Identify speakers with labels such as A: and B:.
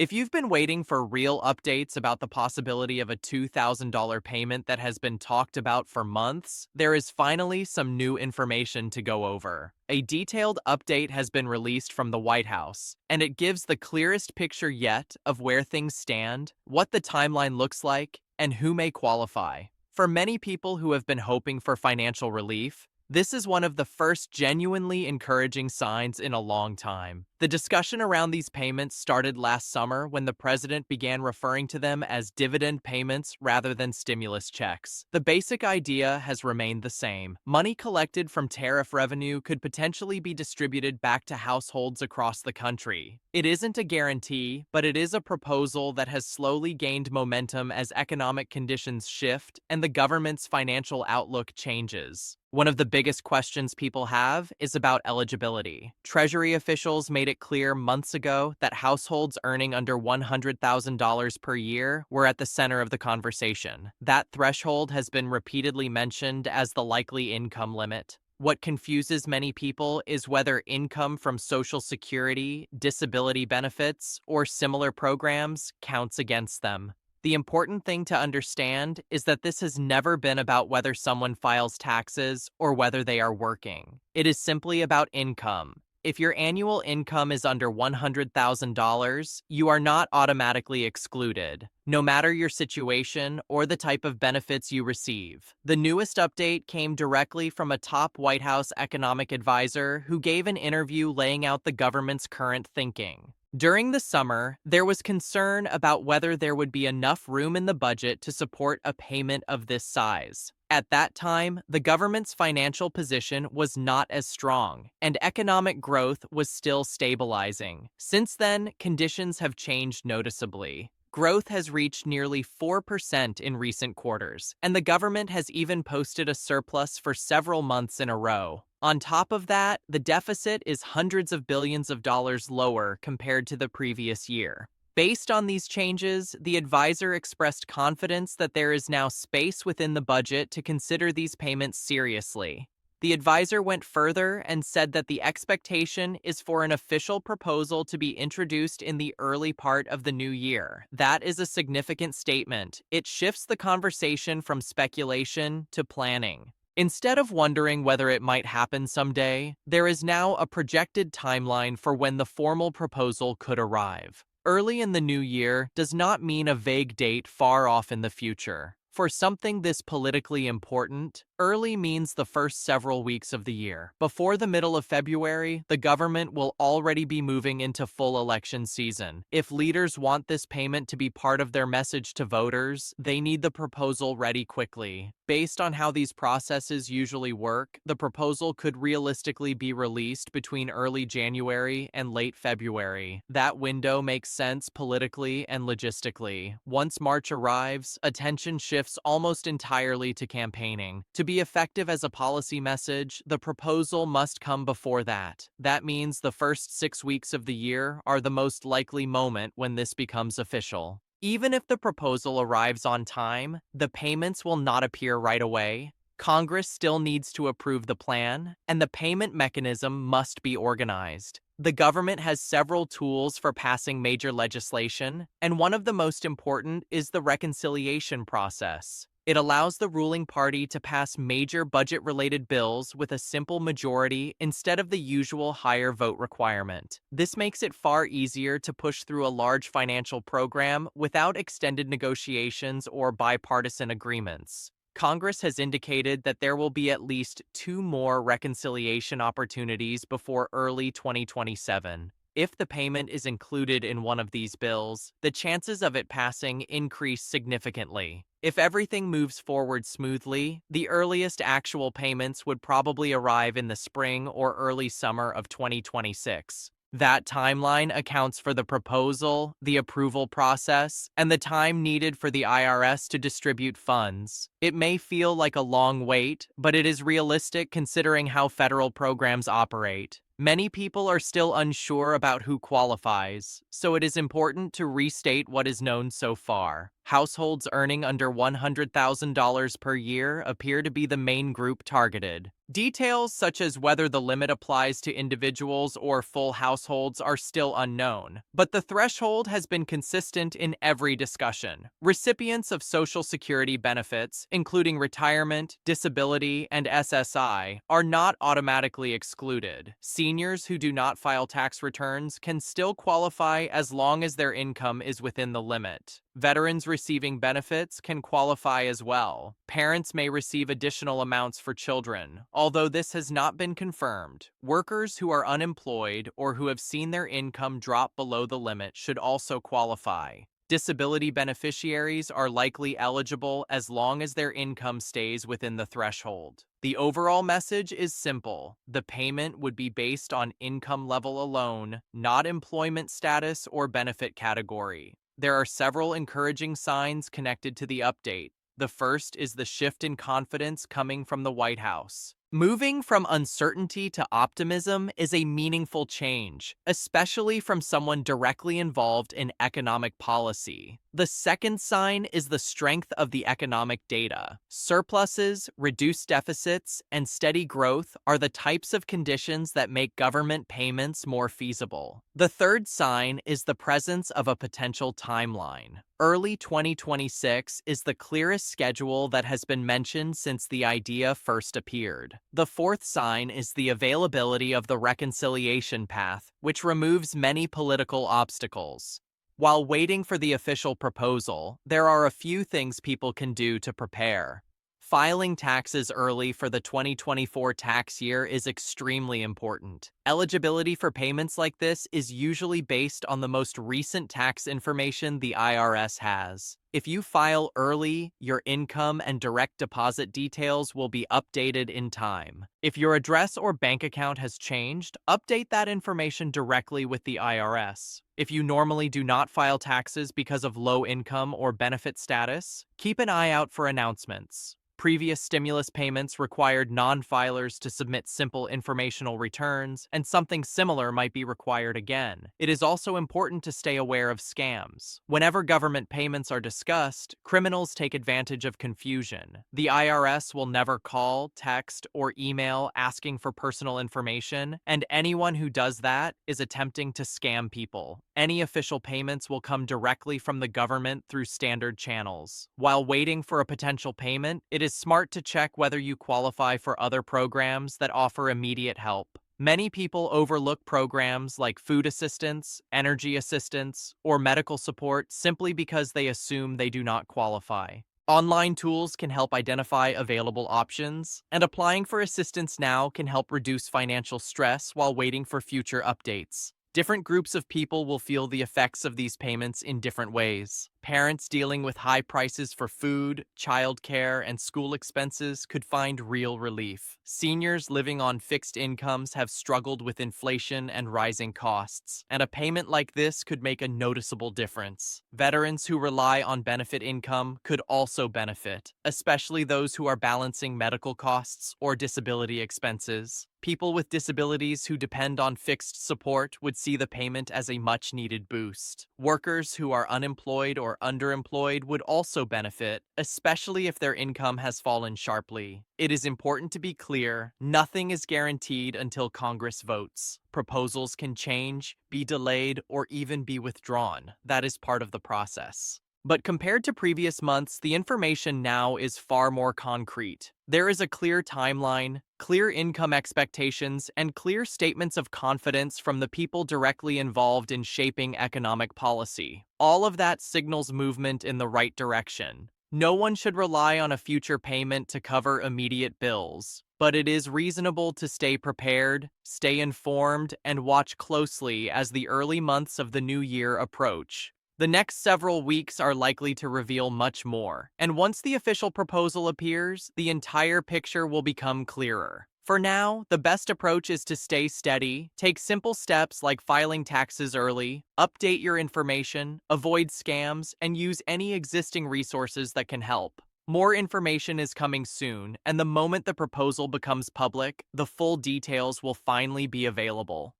A: If you've been waiting for real updates about the possibility of a $2,000 payment that has been talked about for months, there is finally some new information to go over. A detailed update has been released from the White House, and it gives the clearest picture yet of where things stand, what the timeline looks like, and who may qualify. For many people who have been hoping for financial relief, this is one of the first genuinely encouraging signs in a long time. The discussion around these payments started last summer when the president began referring to them as dividend payments rather than stimulus checks. The basic idea has remained the same. Money collected from tariff revenue could potentially be distributed back to households across the country. It isn't a guarantee, but it is a proposal that has slowly gained momentum as economic conditions shift and the government's financial outlook changes. One of the biggest questions people have is about eligibility. Treasury officials made it clear months ago that households earning under $100,000 per year were at the center of the conversation. That threshold has been repeatedly mentioned as the likely income limit. What confuses many people is whether income from Social Security, disability benefits, or similar programs counts against them. The important thing to understand is that this has never been about whether someone files taxes or whether they are working. It is simply about income. If your annual income is under $100,000, you are not automatically excluded, no matter your situation or the type of benefits you receive. The newest update came directly from a top White House economic advisor who gave an interview laying out the government's current thinking. During the summer, there was concern about whether there would be enough room in the budget to support a payment of this size. At that time, the government's financial position was not as strong, and economic growth was still stabilizing. Since then, conditions have changed noticeably. Growth has reached nearly 4% in recent quarters, and the government has even posted a surplus for several months in a row. On top of that, the deficit is hundreds of billions of dollars lower compared to the previous year. Based on these changes, the advisor expressed confidence that there is now space within the budget to consider these payments seriously. The advisor went further and said that the expectation is for an official proposal to be introduced in the early part of the new year. That is a significant statement. It shifts the conversation from speculation to planning. Instead of wondering whether it might happen someday, there is now a projected timeline for when the formal proposal could arrive. Early in the new year does not mean a vague date far off in the future. For something this politically important, early means the first several weeks of the year. Before the middle of February, the government will already be moving into full election season. If leaders want this payment to be part of their message to voters, they need the proposal ready quickly. Based on how these processes usually work, the proposal could realistically be released between early January and late February. That window makes sense politically and logistically. Once March arrives, attention shifts almost entirely to campaigning. To be effective as a policy message, the proposal must come before that. That means the first 6 weeks of the year are the most likely moment when this becomes official. Even if the proposal arrives on time, the payments will not appear right away. Congress still needs to approve the plan, and the payment mechanism must be organized. The government has several tools for passing major legislation, and one of the most important is the reconciliation process. It allows the ruling party to pass major budget-related bills with a simple majority instead of the usual higher vote requirement. This makes it far easier to push through a large financial program without extended negotiations or bipartisan agreements. Congress has indicated that there will be at least 2 more reconciliation opportunities before early 2027. If the payment is included in one of these bills, the chances of it passing increase significantly. If everything moves forward smoothly, the earliest actual payments would probably arrive in the spring or early summer of 2026. That timeline accounts for the proposal, the approval process, and the time needed for the IRS to distribute funds. It may feel like a long wait, but it is realistic considering how federal programs operate. Many people are still unsure about who qualifies, so it is important to restate what is known so far. Households earning under $100,000 per year appear to be the main group targeted. Details such as whether the limit applies to individuals or full households are still unknown, but the threshold has been consistent in every discussion. Recipients of Social Security benefits, including retirement, disability, and SSI, are not automatically excluded. Seniors who do not file tax returns can still qualify as long as their income is within the limit. Veterans receiving benefits can qualify as well. Parents may receive additional amounts for children, although this has not been confirmed. Workers who are unemployed or who have seen their income drop below the limit should also qualify. Disability beneficiaries are likely eligible as long as their income stays within the threshold. The overall message is simple. The payment would be based on income level alone, not employment status or benefit category. There are several encouraging signs connected to the update. The first is the shift in confidence coming from the White House. Moving from uncertainty to optimism is a meaningful change, especially from someone directly involved in economic policy. The second sign is the strength of the economic data. Surpluses, reduced deficits, and steady growth are the types of conditions that make government payments more feasible. The third sign is the presence of a potential timeline. Early 2026 is the clearest schedule that has been mentioned since the idea first appeared. The fourth sign is the availability of the reconciliation path, which removes many political obstacles. While waiting for the official proposal, there are a few things people can do to prepare. Filing taxes early for the 2024 tax year is extremely important. Eligibility for payments like this is usually based on the most recent tax information the IRS has. If you file early, your income and direct deposit details will be updated in time. If your address or bank account has changed, update that information directly with the IRS. If you normally do not file taxes because of low income or benefit status, keep an eye out for announcements. Previous stimulus payments required non-filers to submit simple informational returns, and something similar might be required again. It is also important to stay aware of scams. Whenever government payments are discussed, criminals take advantage of confusion. The IRS will never call, text, or email asking for personal information, and anyone who does that is attempting to scam people. Any official payments will come directly from the government through standard channels. While waiting for a potential payment, it is smart to check whether you qualify for other programs that offer immediate help. Many people overlook programs like food assistance, energy assistance, or medical support simply because they assume they do not qualify. Online tools can help identify available options, and applying for assistance now can help reduce financial stress while waiting for future updates. Different groups of people will feel the effects of these payments in different ways. Parents dealing with high prices for food, childcare, and school expenses could find real relief. Seniors living on fixed incomes have struggled with inflation and rising costs, and a payment like this could make a noticeable difference. Veterans who rely on benefit income could also benefit, especially those who are balancing medical costs or disability expenses. People with disabilities who depend on fixed support would see the payment as a much-needed boost. Workers who are unemployed or underemployed would also benefit, especially if their income has fallen sharply. It is important to be clear, nothing is guaranteed until Congress votes. Proposals can change, be delayed, or even be withdrawn. That is part of the process. But compared to previous months, the information now is far more concrete. There is a clear timeline, clear income expectations, and clear statements of confidence from the people directly involved in shaping economic policy. All of that signals movement in the right direction. No one should rely on a future payment to cover immediate bills, but it is reasonable to stay prepared, stay informed, and watch closely as the early months of the new year approach. The next several weeks are likely to reveal much more, and once the official proposal appears, the entire picture will become clearer. For now, the best approach is to stay steady, take simple steps like filing taxes early, update your information, avoid scams, and use any existing resources that can help. More information is coming soon, and the moment the proposal becomes public, the full details will finally be available.